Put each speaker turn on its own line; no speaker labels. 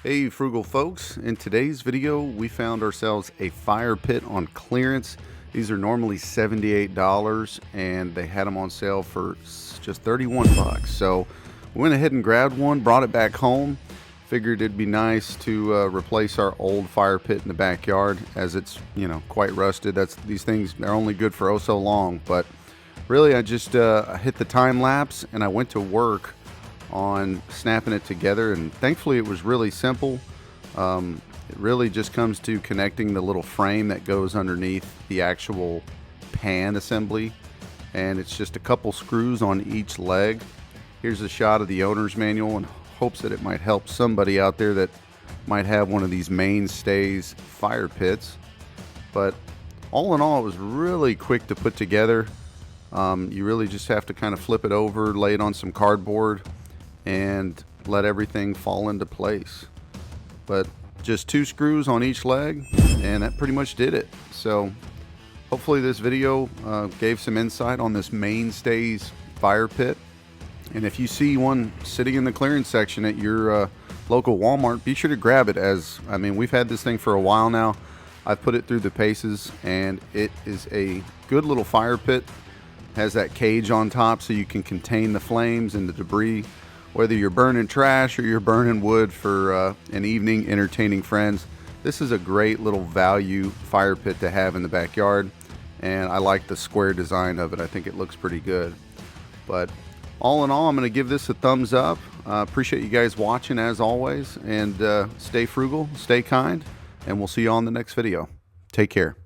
Hey frugal folks, in today's video we found ourselves a fire pit on clearance. These are normally $78 and they had them on sale for just 31 bucks. So we went ahead and grabbed one, brought it back home. Figured it'd be nice to replace our old fire pit in the backyard, as it's, you know, quite rusted. These things are only good for oh so long. But really I just hit the time lapse and I went to work on snapping it together, and thankfully it was really simple. It really just comes to connecting the little frame that goes underneath the actual pan assembly, and it's just a couple screws on each leg. Here's a shot of the owner's manual in hopes that it might help somebody out there that might have one of these Mainstays fire pits. But all in all, it was really quick to put together. You really just have to kind of flip it over, lay it on some cardboard, and let everything fall into place. But just 2 screws on each leg, and that pretty much did it. So hopefully this video gave some insight on this Mainstays fire pit. And if you see one sitting in the clearance section at your local Walmart, be sure to grab it. As I mean, we've had this thing for a while now. I've put it through the paces, and it is a good little fire pit. Has that cage on top so you can contain the flames and the debris. Whether you're burning trash or you're burning wood for an evening entertaining friends, this is a great little value fire pit to have in the backyard. And I like the square design of it. I think it looks pretty good. But all in all, I'm going to give this a thumbs up. Appreciate you guys watching as always. And stay frugal, stay kind, and we'll see you on the next video. Take care.